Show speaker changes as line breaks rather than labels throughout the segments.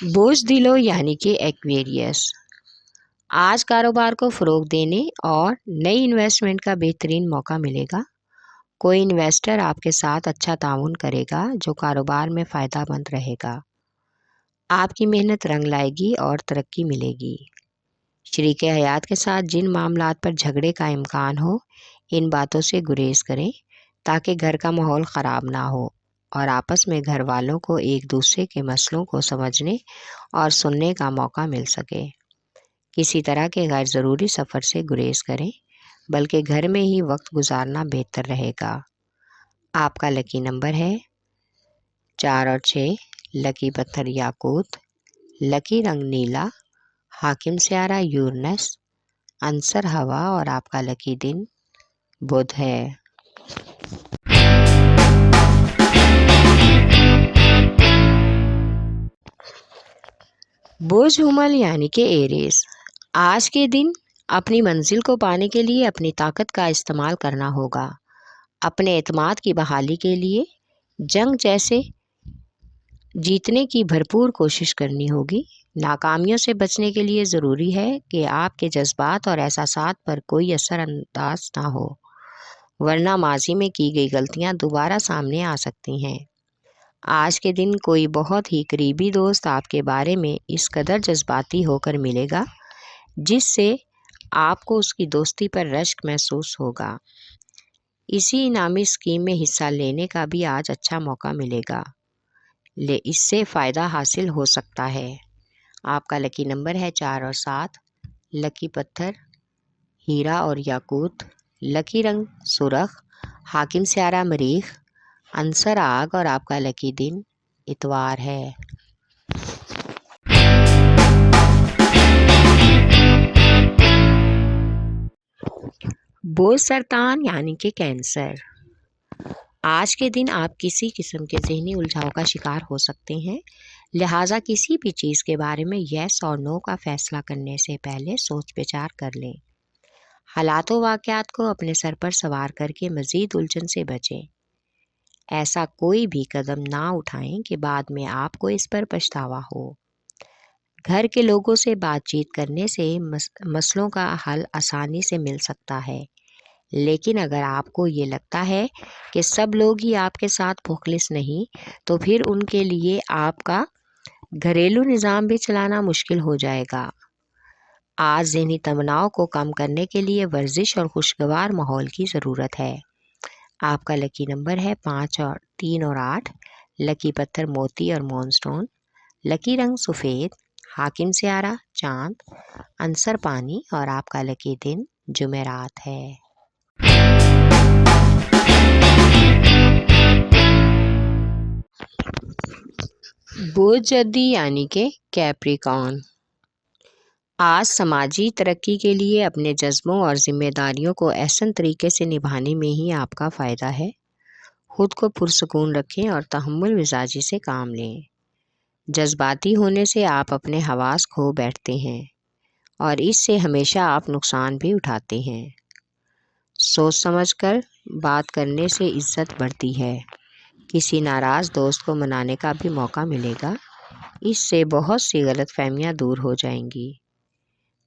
بوجھ دلو یعنی کہ ایکویریس، آج کاروبار کو فروغ دینے اور نئی انویسٹمنٹ کا بہترین موقع ملے گا۔ کوئی انویسٹر آپ کے ساتھ اچھا تعاون کرے گا جو کاروبار میں فائدہ مند رہے گا۔ آپ کی محنت رنگ لائے گی اور ترقی ملے گی۔ شریک حیات کے ساتھ جن معاملات پر جھگڑے کا امکان ہو، ان باتوں سے گریز کریں تاکہ گھر کا ماحول خراب نہ ہو اور آپس میں گھر والوں کو ایک دوسرے کے مسئلوں کو سمجھنے اور سننے کا موقع مل سکے۔ کسی طرح کے غیر ضروری سفر سے گریز کریں، بلکہ گھر میں ہی وقت گزارنا بہتر رہے گا۔ آپ کا لکی نمبر ہے 4 اور 6، لکی پتھر یاقوت، لکی رنگ نیلا، حاکم سیارہ یورنس، عنصر ہوا اور آپ کا لکی دن بدھ ہے۔ بوجھ حمل یعنی کہ ایریز، آج کے دن اپنی منزل کو پانے کے لیے اپنی طاقت کا استعمال کرنا ہوگا۔ اپنے اعتماد کی بحالی کے لیے جنگ جیسے جیتنے کی بھرپور کوشش کرنی ہوگی۔ ناکامیوں سے بچنے کے لیے ضروری ہے کہ آپ کے جذبات اور احساسات پر کوئی اثر انداز نہ ہو، ورنہ ماضی میں کی گئی غلطیاں دوبارہ سامنے آ سکتی ہیں۔ آج کے دن کوئی بہت ہی قریبی دوست آپ کے بارے میں اس قدر جذباتی ہو کر ملے گا جس سے آپ کو اس کی دوستی پر رشک محسوس ہوگا۔ اسی انعامی اسکیم میں حصہ لینے کا بھی آج اچھا موقع ملے گا، اس سے فائدہ حاصل ہو سکتا ہے۔ آپ کا لکی نمبر ہے 4 اور 7، لکی پتھر ہیرا اور یاقوت، لکی رنگ سرخ، حاکم سیارہ مریخ، عنصر آگ اور آپ کا لکی دن اتوار ہے۔ بوجھ سرطان یعنی کہ کینسر، آج کے دن آپ کسی قسم کے ذہنی الجھاؤ کا شکار ہو سکتے ہیں، لہٰذا کسی بھی چیز کے بارے میں یس اور نو کا فیصلہ کرنے سے پہلے سوچ بچار کر لیں۔ حالات و واقعات کو اپنے سر پر سوار کر کے مزید الجھن سے بچیں۔ ایسا کوئی بھی قدم نہ اٹھائیں کہ بعد میں آپ کو اس پر پچھتاوا ہو۔ گھر کے لوگوں سے بات چیت کرنے سے مسئلوں کا حل آسانی سے مل سکتا ہے، لیکن اگر آپ کو یہ لگتا ہے کہ سب لوگ ہی آپ کے ساتھ مخلص نہیں، تو پھر ان کے لیے آپ کا گھریلو نظام بھی چلانا مشکل ہو جائے گا۔ آج ذہنی تناؤ کو کم کرنے کے لیے ورزش اور خوشگوار ماحول کی ضرورت ہے۔ آپ کا لکی نمبر ہے 5 اور 3 اور 8، لکی پتھر موتی اور مون سٹون، لکی رنگ سفید، حاکم سیارہ چاند، عنصر پانی اور آپ کا لکی دن جمعرات ہے۔ بوجھ جدی یعنی کہ کیپریکارن، آج سماجی ترقی کے لیے اپنے جذبوں اور ذمہ داریوں کو احسن طریقے سے نبھانے میں ہی آپ کا فائدہ ہے۔ خود کو پرسکون رکھیں اور تحمل مزاجی سے کام لیں۔ جذباتی ہونے سے آپ اپنے حواس کھو بیٹھتے ہیں اور اس سے ہمیشہ آپ نقصان بھی اٹھاتے ہیں۔ سوچ سمجھ کر بات کرنے سے عزت بڑھتی ہے۔ کسی ناراض دوست کو منانے کا بھی موقع ملے گا، اس سے بہت سی غلط فہمیاں دور ہو جائیں گی۔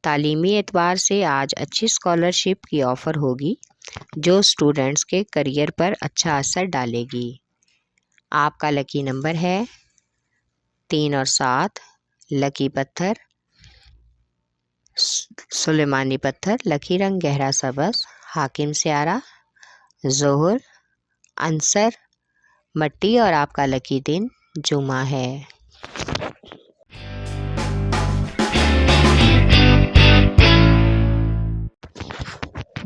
تعلیمی اعتبار سے آج اچھی اسکالرشپ کی آفر ہوگی جو اسٹوڈنٹس کے کیریئر پر اچھا اثر ڈالے گی۔ آپ کا لکی نمبر ہے 3 اور 7، لکی پتھر سلیمانی پتھر، لکی رنگ گہرا سبز، حاکم سیارہ ظہر، عنصر مٹی اور آپ کا لکی دن جمعہ ہے۔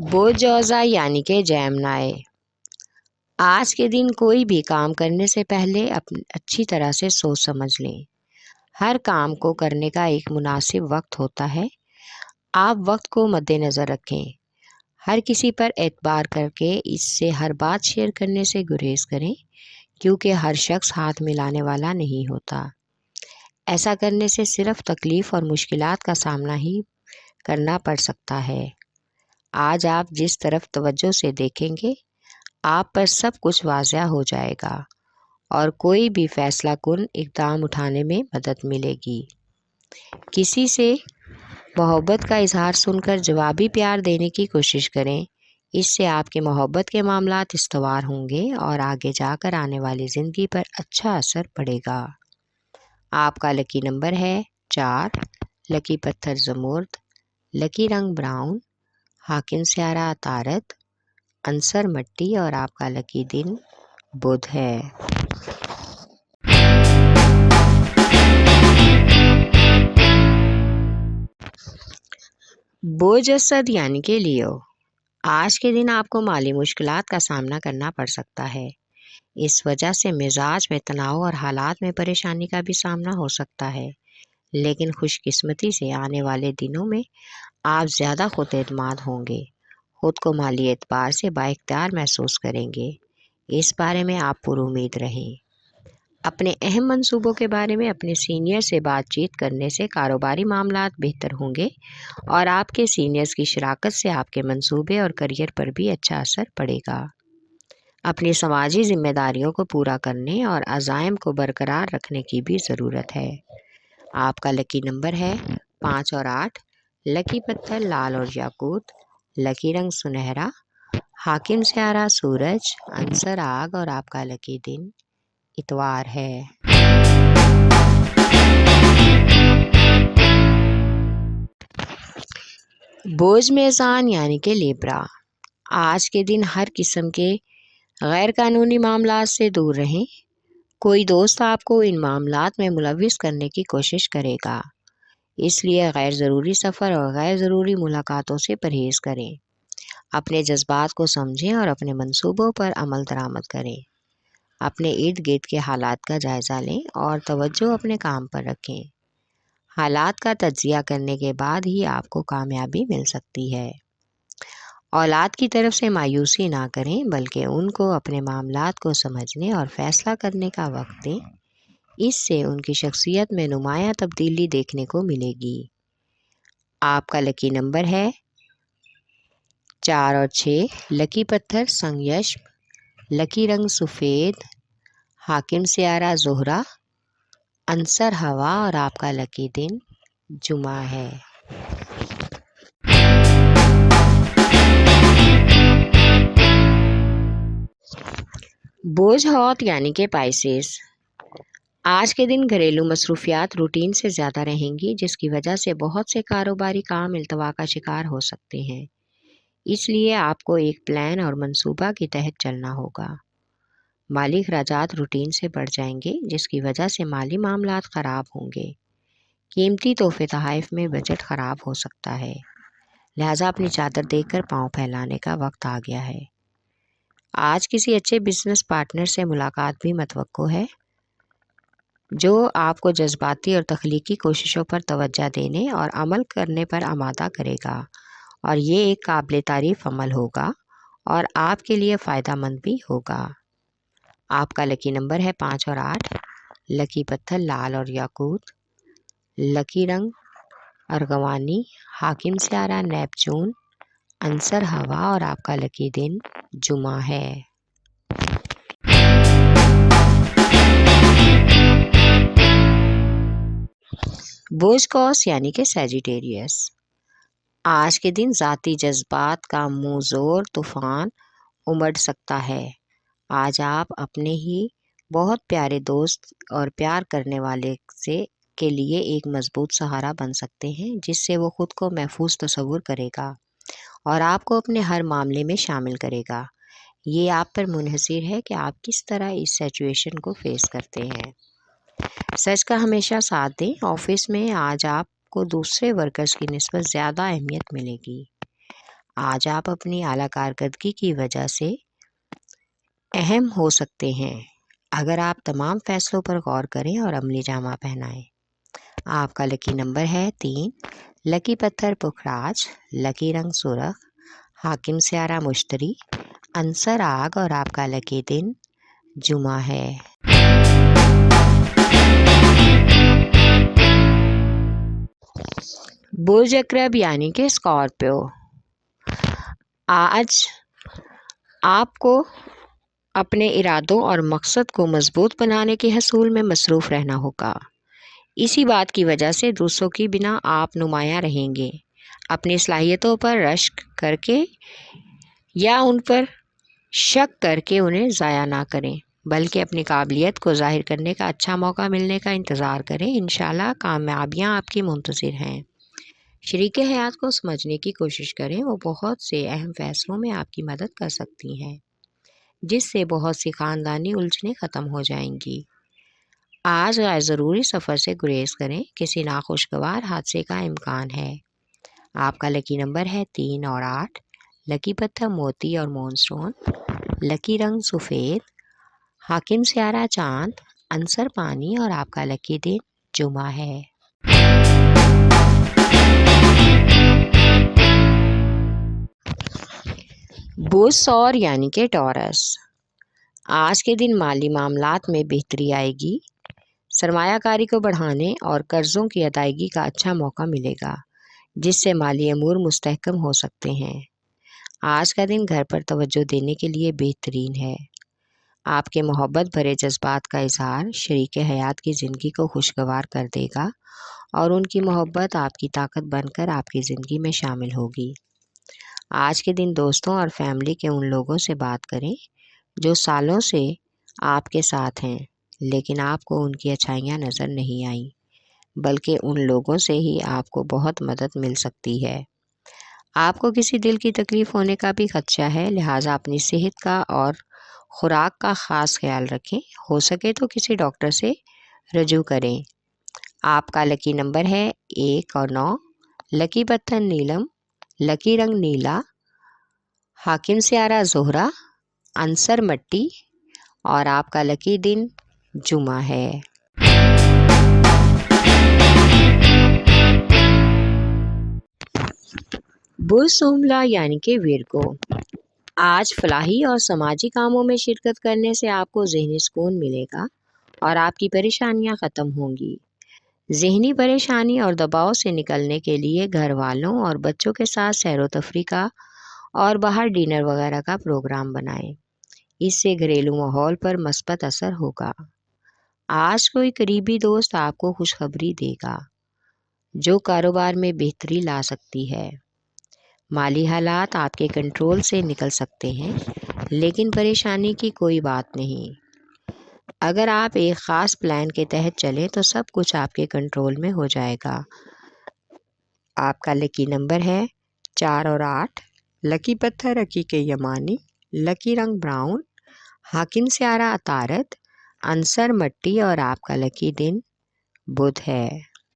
بوجھ جوزا یعنی کہ جیمنائی، آج کے دن کوئی بھی کام کرنے سے پہلے اچھی طرح سے سوچ سمجھ لیں۔ ہر کام کو کرنے کا ایک مناسب وقت ہوتا ہے۔ آپ وقت کو مد نظر رکھیں۔ ہر کسی پر اعتبار کر کے اس سے ہر بات شیئر کرنے سے گریز کریں، کیونکہ ہر شخص ہاتھ ملانے والا نہیں ہوتا۔ ایسا کرنے سے صرف تکلیف اور مشکلات کا سامنا ہی کرنا پڑ سکتا ہے۔ آج آپ جس طرف توجہ سے دیکھیں گے، آپ پر سب کچھ واضح ہو جائے گا اور کوئی بھی فیصلہ کن اقدام اٹھانے میں مدد ملے گی۔ کسی سے محبت کا اظہار سن کر جوابی پیار دینے کی کوشش کریں، اس سے آپ کے محبت کے معاملات استوار ہوں گے اور آگے جا کر آنے والی زندگی پر اچھا اثر پڑے گا۔ آپ کا لکی نمبر ہے 4، لکی پتھر زمرد، لکی رنگ براؤن، حاکم سیارہ عطارد، عنصر مٹی اور آپ کا لکی دن بدھ ہے۔ بوجھ اسد یعنی کہ لیو، آج کے دن آپ کو مالی مشکلات کا سامنا کرنا پڑ سکتا ہے۔ اس وجہ سے مزاج میں تناؤ اور حالات میں پریشانی کا بھی سامنا ہو سکتا ہے، لیکن خوش قسمتی سے آنے والے دنوں میں آپ زیادہ خود اعتماد ہوں گے، خود کو مالی اعتبار سے بااختیار محسوس کریں گے۔ اس بارے میں آپ پر امید رہیں۔ اپنے اہم منصوبوں کے بارے میں اپنے سینئر سے بات چیت کرنے سے کاروباری معاملات بہتر ہوں گے اور آپ کے سینئرز کی شراکت سے آپ کے منصوبے اور کیریئر پر بھی اچھا اثر پڑے گا۔ اپنی سماجی ذمہ داریوں کو پورا کرنے اور عزائم کو برقرار رکھنے کی بھی ضرورت ہے۔ آپ کا لکی نمبر ہے 5 اور 8، لکی پتھر لال اور یاقوت، لکی رنگ سنہرا، حاکم سیارہ سورج، عنصر آگ اور آپ کا لکی دن اتوار ہے۔ بوجھ میزان یعنی کہ لیبرا، آج کے دن ہر قسم کے غیر قانونی معاملات سے دور رہیں۔ کوئی دوست آپ کو ان معاملات میں ملوث کرنے کی کوشش کرے گا، اس لیے غیر ضروری سفر اور غیر ضروری ملاقاتوں سے پرہیز کریں۔ اپنے جذبات کو سمجھیں اور اپنے منصوبوں پر عمل درآمد کریں۔ اپنے ارد گرد کے حالات کا جائزہ لیں اور توجہ اپنے کام پر رکھیں۔ حالات کا تجزیہ کرنے کے بعد ہی آپ کو کامیابی مل سکتی ہے۔ اولاد کی طرف سے مایوسی نہ کریں، بلکہ ان کو اپنے معاملات کو سمجھنے اور فیصلہ کرنے کا وقت دیں، اس سے ان کی شخصیت میں نمایاں تبدیلی دیکھنے کو ملے گی۔ آپ کا لکی نمبر ہے 4 اور 6، لکی پتھر سنگیشم، لکی رنگ سفید، حاکم سیارہ زہرہ، عنصر ہوا اور آپ کا لکی دن جمعہ ہے۔ بوجھ ہوت یعنی کہ پائسیس، آج کے دن گھریلو مصروفیات روٹین سے زیادہ رہیں گی، جس کی وجہ سے بہت سے کاروباری کام التوا کا شکار ہو سکتے ہیں۔ اس لیے آپ کو ایک پلان اور منصوبہ کے تحت چلنا ہوگا۔ مالی اخراجات روٹین سے بڑھ جائیں گے، جس کی وجہ سے مالی معاملات خراب ہوں گے۔ قیمتی تحفے تحائف میں بجٹ خراب ہو سکتا ہے، لہٰذا اپنی چادر دیکھ کر پاؤں پھیلانے کا وقت آ گیا ہے۔ آج کسی اچھے بزنس پارٹنر سے ملاقات بھی متوقع ہے، جو آپ کو جذباتی اور تخلیقی کوششوں پر توجہ دینے اور عمل کرنے پر آمادہ کرے گا، اور یہ ایک قابل تعریف عمل ہوگا اور آپ کے لیے فائدہ مند بھی ہوگا۔ آپ کا لکی نمبر ہے 5 اور 8، لکی پتھر لال اور یاقوت، لکی رنگ ارغوانی، حاکم سیارہ نیپچون، عنصر ہوا اور آپ کا لکی دن جمعہ ہے۔ بوجھ قوس یعنی کہ سیجیٹیریس، آج کے دن ذاتی جذبات کا منہ زور طوفان امڑ سکتا ہے۔ آج آپ اپنے ہی بہت پیارے دوست اور پیار کرنے والے کے لیے ایک مضبوط سہارا بن سکتے ہیں، جس سے وہ خود کو محفوظ تصور کرے گا اور آپ کو اپنے ہر معاملے میں شامل کرے گا۔ یہ آپ پر منحصر ہے کہ آپ کس طرح اس سچویشن کو فیس کرتے ہیں۔ سچ کا ہمیشہ ساتھ دیں۔ آفس میں آج آپ کو دوسرے ورکرز کی نسبت زیادہ اہمیت ملے گی۔ آج آپ اپنی اعلیٰ کارکردگی کی وجہ سے اہم ہو سکتے ہیں، اگر آپ تمام فیصلوں پر غور کریں اور عملی جامہ پہنائیں۔ آپ کا لکی نمبر ہے 3، لکی پتھر پکھراج، لکی رنگ سرخ، حاکم سیارہ مشتری، عنصر آگ اور آپ کا لکی دن جمعہ ہے۔ بوجھ عقرب یعنی کہ اسکارپیو، آج آپ کو اپنے ارادوں اور مقصد کو مضبوط بنانے کے حصول میں مصروف رہنا ہوگا۔ اسی بات کی وجہ سے دوسروں کی بنا آپ نمایاں رہیں گے۔ اپنی صلاحیتوں پر رشک کر کے یا ان پر شک کر کے انہیں ضائع نہ کریں، بلکہ اپنی قابلیت کو ظاہر کرنے کا اچھا موقع ملنے کا انتظار کریں۔ انشاءاللہ کامیابیاں آپ کی منتظر ہیں۔ شریک حیات کو سمجھنے کی کوشش کریں، وہ بہت سے اہم فیصلوں میں آپ کی مدد کر سکتی ہیں، جس سے بہت سی خاندانی الجھنیں ختم ہو جائیں گی۔ آج غیر ضروری سفر سے گریز کریں، کسی ناخوشگوار حادثے کا امکان ہے۔ آپ کا لکی نمبر ہے 3 اور 8، لکی پتھر موتی اور مون سٹون، لکی رنگ سفید، حاکم سیارہ چاند، عنصر پانی اور آپ کا لکی دن جمعہ ہے۔ بوس اور یعنی کہ ٹورس، آج کے دن مالی معاملات میں بہتری آئے گی۔ سرمایہ کاری کو بڑھانے اور قرضوں کی ادائیگی کا اچھا موقع ملے گا، جس سے مالی امور مستحکم ہو سکتے ہیں۔ آج کا دن گھر پر توجہ دینے کے لیے بہترین ہے۔ آپ کے محبت بھرے جذبات کا اظہار شریک حیات کی زندگی کو خوشگوار کر دے گا اور ان کی محبت آپ کی طاقت بن کر آپ کی زندگی میں شامل ہوگی۔ آج کے دن دوستوں اور فیملی کے ان لوگوں سے بات کریں جو سالوں سے آپ کے ساتھ ہیں، لیکن آپ کو ان کی اچھائیاں نظر نہیں آئیں، بلکہ ان لوگوں سے ہی آپ کو بہت مدد مل سکتی ہے۔ آپ کو کسی دل کی تکلیف ہونے کا بھی خدشہ ہے، لہٰذا اپنی صحت کا اور خوراک کا خاص خیال رکھیں، ہو سکے تو کسی ڈاکٹر سے رجوع کریں۔ آپ کا لکی نمبر ہے 1 اور 9، لکی پتھر نیلم، لکی رنگ نیلا، حاکم سیارہ زہرہ، عنصر مٹی اور آپ کا لکی دن جمعہ ہے۔ برسوملا یعنی کہ ویرگو، آج فلاحی اور سماجی کاموں میں شرکت کرنے سے آپ کو ذہنی سکون ملے گا اور آپ کی پریشانیاں ختم ہوں گی۔ ذہنی پریشانی اور دباؤ سے نکلنے کے لیے گھر والوں اور بچوں کے ساتھ سیر و تفریح کا اور باہر ڈنر وغیرہ کا پروگرام بنائیں، اس سے گھریلو ماحول پر مثبت اثر ہوگا۔ آج کوئی قریبی دوست آپ کو خوشخبری دے گا جو کاروبار میں بہتری لا سکتی ہے۔ مالی حالات آپ کے کنٹرول سے نکل سکتے ہیں، لیکن پریشانی کی کوئی بات نہیں۔ اگر آپ ایک خاص پلان کے تحت چلیں تو سب کچھ آپ کے کنٹرول میں ہو جائے گا۔ آپ کا لکی نمبر ہے 4 اور 8، لکی پتھر عقیق یمانی، لکی رنگ براؤن، حاکم سیارہ عطارد، عنصر مٹی اور آپ کا لکی دن بدھ ہے۔